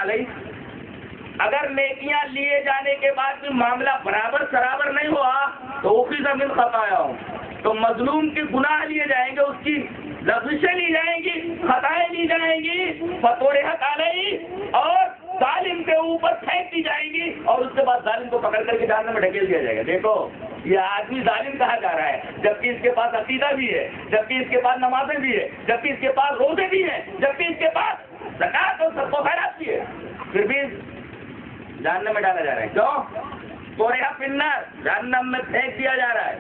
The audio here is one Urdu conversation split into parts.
علیہ، اگر نیکیاں لیے جانے کے بعد بھی معاملہ برابر سرابر نہیں ہوا تو اخذ من خطایا، تو مظلوم کے گناہ لیے جائیں گے، اس کی لفظیں لی جائیں گی، خطائیں لی جائیں گی، فطرحت علیہ، اور ظالم کے اوپر پھینک دی جائیں گی، اور اس کے بعد ظالم کو پکڑ کر کے جہنم میں ڈھکیل دیا جائے گا۔ دیکھو یہ آدمی ظالم کہا جا رہا ہے، جبکہ اس کے پاس عقیدہ بھی ہے، جبکہ اس کے پاس نمازیں بھی ہے، جبکہ اس کے پاس روزے بھی ہیں، جبکہ اس کے پاس زکات اور صدقہ و خیرات بھی ہے، پھر بھی جہنم میں ڈالا جا رہا ہے۔ کیوں؟ طرح فی النار، جہنم میں پھینک دیا جا رہا ہے۔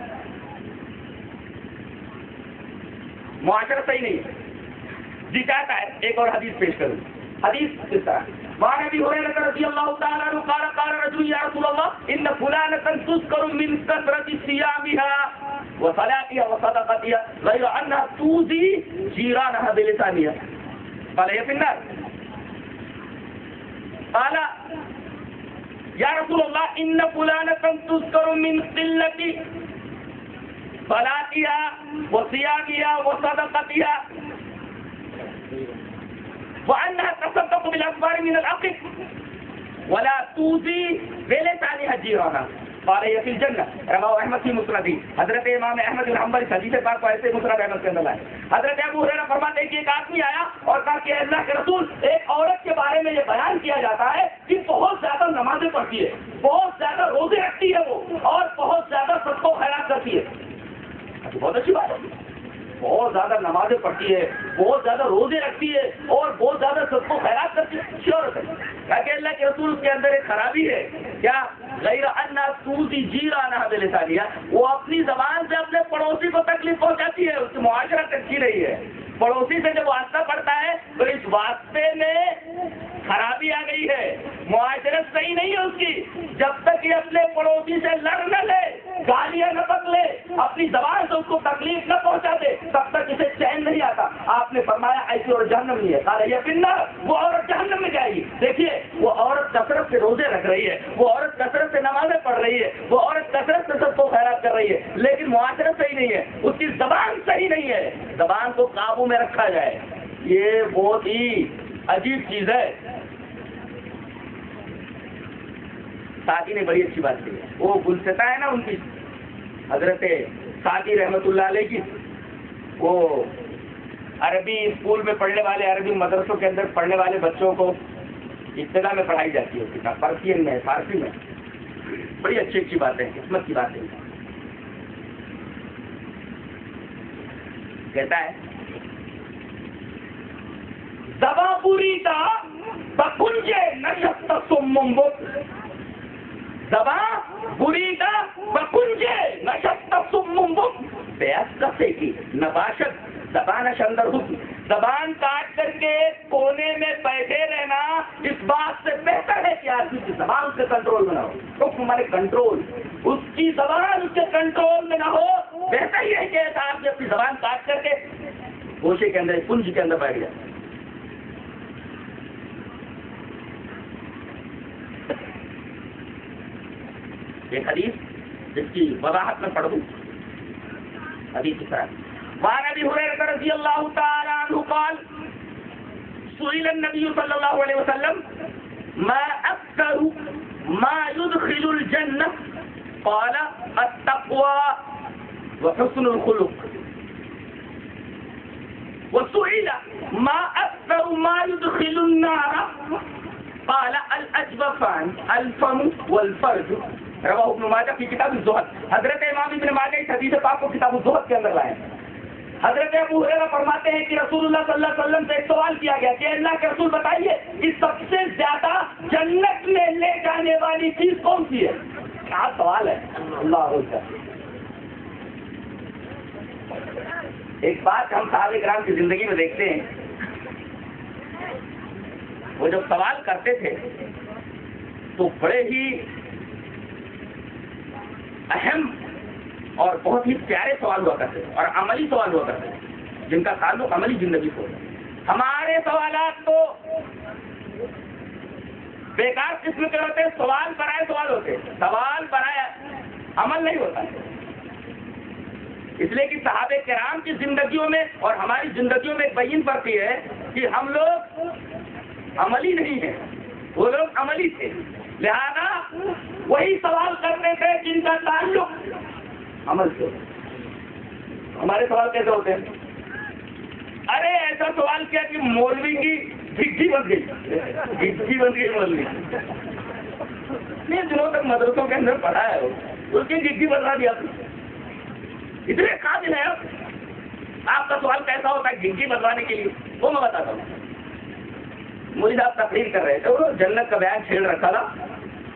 معاشرہ صحیح نہیں ہے۔ جی چاہتا ہے ایک اور حدیث پیش کروں، حدیث اس طرح وعن ابي هريره رضي الله تعالى عنه قال قال رجل يا رسول الله ان فلانة تذكر من كثرة صيامها وصلاتها وصدقتها غير انها تؤذي جيرانها بلسانها قال هي في النار قال يا رسول الله ان فلانة تذكر من قلة صلاتها وصيامها وصدقتها وأنها تصدق بالأكبار من العقل ولا توزي بلسانها جيرانها قال هي في الجنة رواه أحمد في مسنده۔ حضرت امام احمد بن حنبل حدیث پاک کو ایسے مسند احمد کے اندر لائے۔ حضرت ابو ہریرہ فرماتے ہیں کہ ایک آدمی آیا اور کہا کہ اللہ کے رسول، ایک عورت کے بارے میں یہ بیان کیا جاتا ہے کہ بہت زیادہ نمازیں پڑھتی ہے، بہت زیادہ روزے رکھتی ہے وہ، اور بہت زیادہ صدقہ و خیرات کرتی ہے۔ بہت اچھی بات ہے، بہت زیادہ نمازیں پڑھتی ہے، بہت زیادہ روزے رکھتی ہے، اور بہت زیادہ صدقہ و خیرات کرتی ہے، شیور ہے کہ اللہ کے رسول اس کے اندر ایک خرابی ہے، کیا؟ غیر انہا توزی جیرانہا بلسانہا، وہ اپنی زبان سے اپنے پڑوسی کو تکلیف پہنچاتی ہے، اس کی معاشرت اچھی نہیں ہے۔ پڑوسی سے جب واسطہ پڑتا ہے تو اس واسطے میں خرابی آ گئی ہے، معاشرت صحیح نہیں ہے اس کی۔ جب تک یہ اپنے پڑوسی سے لڑ نہ لے، گالیاں نہ بدلے، اپنی زبان سے اس کو تکلیف نہ پہنچا دے، تب تک اسے چین نہیں آتا۔ آپ نے فرمایا ایسی عورت جہنم نہیں ہے، قال یہ فی النار، وہ عورت جہنم میں جائے گی۔ دیکھیے وہ عورت کثرت سے روزے رکھ رہی ہے، وہ عورت کثرت سے نمازیں پڑھ رہی ہے، وہ عورت کثرت سے صدقہ و خیرات کر رہی ہے، لیکن معاشرت صحیح نہیں ہے، اس کی زبان صحیح نہیں ہے۔ زبان کو قابو میں رکھا جائے، یہ بہت ہی عجیب چیز ہے۔ ساتھی نے بڑی اچھی بات کی ہے، وہ گلستہ ہے نا ان کی، حضرت ساتھی رحمت اللہ علیہ کی، وہ عربی اسکول میں پڑھنے والے، عربی مدرسوں کے اندر پڑھنے والے بچوں کو ابتدا میں پڑھائی جاتی ہے کتاب، پرسین میں، فارسی میں، بڑی اچھی اچھی باتیں، قسمت کی باتیں۔ کہتا ہے زباں پوری تا بکنجے نشست سمم بک، زباں بری تا بکنجے نشست سمم بک، بیعت کسے کی نباشت زبان شندر حکم، زبان کاٹ کر کے کونے میں بیٹھے رہنا اس بات سے بہتر ہے کہ آدمی کی زبان اس کے کنٹرول میں نہ ہو۔ حکم ہمارے کنٹرول، اس کی زبان اس کے کنٹرول میں نہ ہو، بہتر یہ ہے کہ ایسا آدمی اپنی زبان کاٹ کر کے گوشے کے اندر، کنج کے اندر بیٹھ جائے۔ ایک حدیث جس کی وضاحت میں پڑھ دوں، حدیث اس طرح وعن ابي هريره رضي الله تعالى عنه قال سئل النبي صلى الله عليه وسلم ما اكثر ما يدخل الجنه قال التقوى وحسن الخلق، وسئل ما اكثر ما يدخل النار قال الاجوفان الفم والفرج، رواہ ابن ماجہ کی کتاب الزہد۔ حضرت امام ابن ماجہ اس حدیث پاک کو کتاب الزہد کے اندر لائے۔ حضرت ابو ہریرہ فرماتے ہیں کہ رسول اللہ صلی اللہ علیہ وسلم سے ایک سوال کیا گیا کہ اللہ کے رسول بتائیے کہ سب سے زیادہ جنت میں لے جانے والی چیز کون سی ہے؟ کیا سوال ہے، اللہ اکبر۔ ایک بات ہم صحابہ کرام کی زندگی میں دیکھتے ہیں، وہ جب سوال کرتے تھے تو بڑے ہی اہم اور بہت ہی پیارے سوال ہوا کرتے ہیں، اور عملی سوال ہوا کرتے ہیں جن کا تعلق عملی زندگی سے ہوتا ہے۔ ہمارے سوالات تو بیکار قسم کے ہوتے ہیں، سوال برائے سوال ہوتے ہیں، سوال برائے عمل نہیں ہوتا ہے۔ اس لیے کہ صحابہ کرام کی زندگیوں میں اور ہماری زندگیوں میں ایک بین فرق یہ ہے کہ ہم لوگ عملی نہیں ہے، وہ لوگ عملی تھے، لہذا وہی سوال کرتے تھے جن کا تعلق عمل سے۔ ہمارے سوال کیسے ہوتے ہیں؟ ارے ایسا سوال کیا کہ مولوی کی گھٹی بن گئی، گھٹی بن گئی مولوی، اتنے دنوں تک مدرسوں کے اندر پڑھا ہے اس کی گھٹی بنا دیا، اتنے قابل ہے۔ آپ کا سوال کیسا ہوتا ہے گھٹی بنوانے کے لیے؟ وہ میں بتاتا ہوں۔ مجھے آپ تقریر کر رہے تھے، وہ جنت کا بیان چھیڑ رکھا تھا،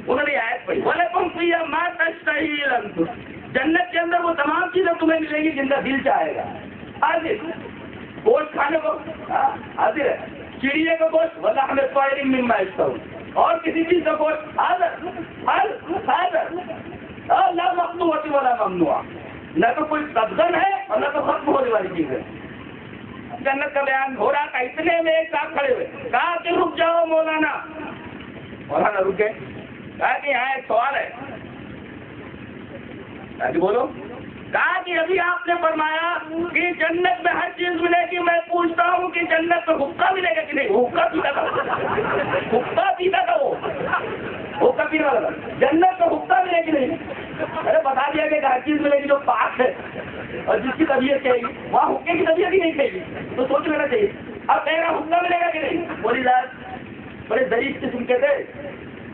انہوں نے آیت پڑھی وَلَكُمْ فِيهَا مَا تَشْتَهِي الْأَنفُسُ، جنت کے اندر وہ تمام چیزیں تمہیں ملیں گی جن کا دل چاہے گا۔ حاضر گوشت کھانے کو حاضر ہے، چڑیے کا گوشت وَلَحْمِ طَيْرٍ مِّمَّا يَشْتَهُونَ، اور کسی چیز کا گوشت حاضر حاضر، لا مقطوعۃ ولا ممنوع، نہ تو کوئی قبضن ہے اور نہ تو ختم ہونے والی چیز ہے۔ جنت کا بیان ہو رہا تھا، اتنے میں ایک صاحب کھڑے ہوئے، کہا کہ رک جاؤ مولانا۔ مولانا رک گئے، کہا کہ یہاں ایک سوال ہے۔ کہا کہ بولو۔ کہا کہ ابھی آپ نے فرمایا کہ جنت میں ہر چیز ملے گی، میں پوچھتا ہوں کہ جنت میں حقہ ملے گا کہ نہیں؟ حقہ پیتا تھا، حقہ پیتا تھا، وہ حقہ پینے والا تھا، جنت میں حقہ ملے گی نہیں؟ ارے بتا دیا کہ ہر چیز ملے گی جو پاک ہے اور جس کی طبیعت چاہیے گی، وہاں حقے کی طبیعت ہی نہیں چاہیے، تو سوچ لینا چاہیے۔ اب میرا حقہ ملے گا کہ نہیں؟ بولی لات بڑے ضعیف قسم کے تھے،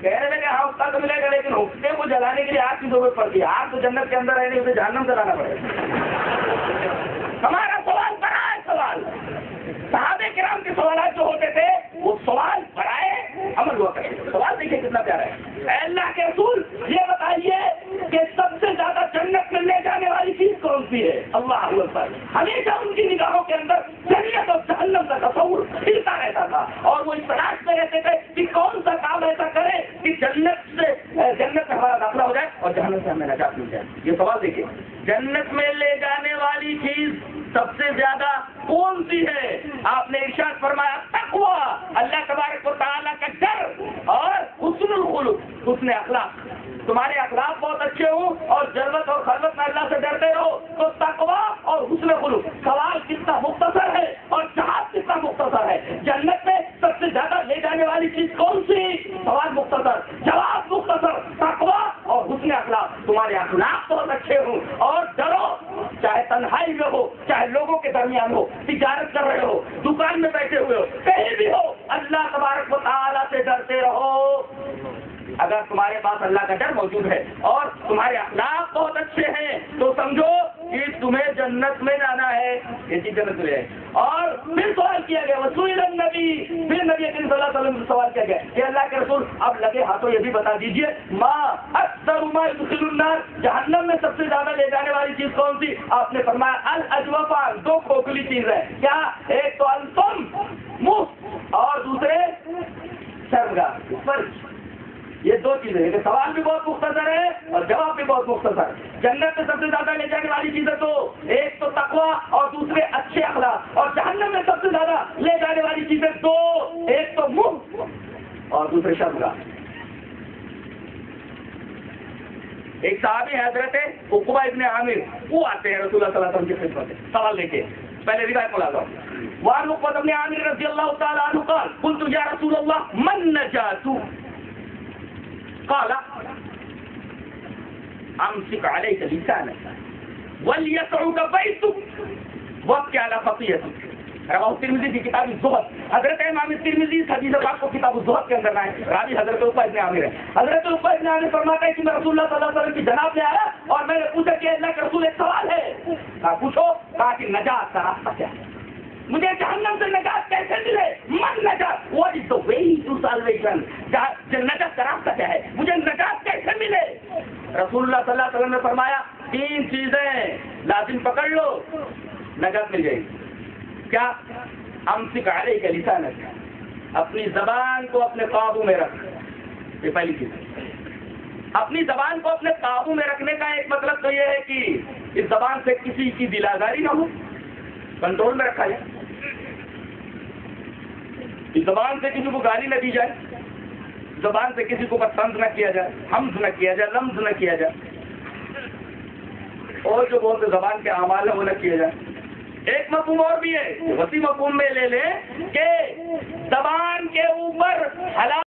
کہہ رہے تھے کہ ہاں حقہ تو ملے گا، لیکن حقے کو جلانے کے لیے آگ کی ضرورت پڑتی ہے، آگ تو جنت کے اندر رہنے اسے جہنم جلانا پڑے گا۔ ہمارا سوال بڑا ہے، سوال صحابہ کرام کے سوالات جو ہوتے تھے وہ سوال بڑھائے عمل ہوا کرے۔ سوال دیکھیے کتنا پیارا ہے، اے اللہ کے رسول یہ بتائیے کہ سب سے زیادہ جنت میں لے جانے والی چیز کون سی ہے؟ اللہ اکبر۔ ہمیشہ ان کی نگاہوں کے اندر جنت اور جہنم کا تصور کھلتا رہتا تھا، اور وہ اس تلاش میں رہتے تھے کہ کون سا کام ایسا کرے کہ جنت میں ہمارا داخلہ ہو جائے اور جہنم سے ہمیں نجات مل جائے۔ یہ سوال دیکھیے، جنت میں لے جانے والی چیز سب سے زیادہ کون سی ہے؟ آپ نے ارشاد فرمایا تقویٰ، اللہ تبارک و تعالیٰ کا ڈر، اور حسن الخلق، حسن اخلاق۔ تمہارے اخلاق بہت اچھے ہوں اور ضرورت اور خلوت میں اللہ سے ڈرتے رہو تو تقویٰ اور حسن خلق۔ سوال کتنا مختصر ہے اور جہاد کتنا مختصر ہے۔ جنت میں سب سے زیادہ لے جانے والی چیز کون سی؟ سوال مختصر، جواب مختصر، تقویٰ اور حسن اخلاق۔ تمہارے اخلاق بہت اچھے ہوں اور ڈرو، چاہے تنہائی میں ہو چاہے لوگوں کے درمیان ہو، تجارت کر رہے ہو، دکان میں بیٹھے ہوئے ہو، کہیں بھی ہو، اللہ تبارک و تعالیٰ سے ڈرتے رہو۔ اگر تمہارے پاس اللہ کا ڈر موجود ہے اور تمہارے اخلاق بہت اچھے ہیں تو سمجھو کہ تمہیں جنت میں جانا ہے، یہ چیز جنت میں ہے۔ اور پھر سوال کیا گیا وسئل النبی، پھر نبی کریم صلی اللہ علیہ وسلم سے سوال کیا گیا کہ اللہ کے رسول اب لگے ہاتھوں یہ بھی بتا دیجئے ما اکثر ما يدخل النار، جہنم میں سب سے زیادہ لے جانے والی چیز کون سی؟ آپ نے فرمایا الاجوفان، دو کھوکھلی چیز ہے، کیا؟ ایک تو الفم، منہ، اور دوسرے شرمگاہ، فرج۔ یہ دو چیزیں ہیں کہ سوال بھی بہت مختصر ہے اور جواب بھی بہت مختصر۔ جنت میں سب سے زیادہ لے جانے والی چیزیں تو ایک تو تقویٰ اور دوسرے اچھے اخلاق، اور جہنم میں سب سے زیادہ لے جانے والی چیزیں دو، ایک تو منہ اور دوسرے شرمگاہ۔ ایک صحابی حضرت عقبہ ابن عامر، وہ آتے ہیں رسول اللہ صلی اللہ علیہ وسلم کی خدمت میں، سوال لے کے، پہلے روایت کو لاتا ہوں۔ وعن عقبہ ابن عامر رضی اللہ تعالی عنہ قال قلت یا رسول اللہ من نجات؟ قال امسك عليك لسانك وليسعك بيتك وابكي على خطيئتك، رواه الترمذی في کتاب الزہد۔ حضرت امام ترمذی اس حدیث پاک کو کتاب الزہد کے اندر لائے، راوی حضرت عقبہ ابن عامر ہے۔ حضرت عقبہ ابن عامر فرماتا ہے کہ میں رسول اللہ صلی اللہ علیہ وسلم کی جناب میں آیا اور میں نے پوچھا کہ اللہ کے رسول ایک سوال ہے۔ کہا پوچھو؟ کہا کہ نجات کا راستہ کیا ہے؟ مجھے جہنم سے نجات کیسے ملے؟ من نجات، what is the way to salvation؟ نجات کا راستہ کیا ہے؟ مجھے نجات کیسے ملے؟ رسول اللہ صلی اللہ علیہ وسلم نے فرمایا تین چیزیں لازم پکڑ لو، نجات مل جائے گی۔ کیا؟ امسک علیک لسانک، اپنی زبان کو اپنے قابو میں رکھ، یہ پہلی چیز۔ اپنی زبان کو اپنے قابو میں رکھنے کا ایک مطلب تو یہ ہے کہ اس زبان سے کسی کی دل آزاری نہ ہو، کنٹرول میں رکھا جائے، اس زبان سے کسی کو گالی نہ دی جائے، زبان سے کسی کو بدتمیز نہ کیا جائے، حمز نہ کیا جائے، لمز نہ کیا جائے، اور جو بہت زبان کے اعمال ہیں وہ نہ کیے جائیں۔ ایک مفہوم اور بھی ہے، وسیع مفہوم میں لے لیں کہ زبان کے اوپر حلال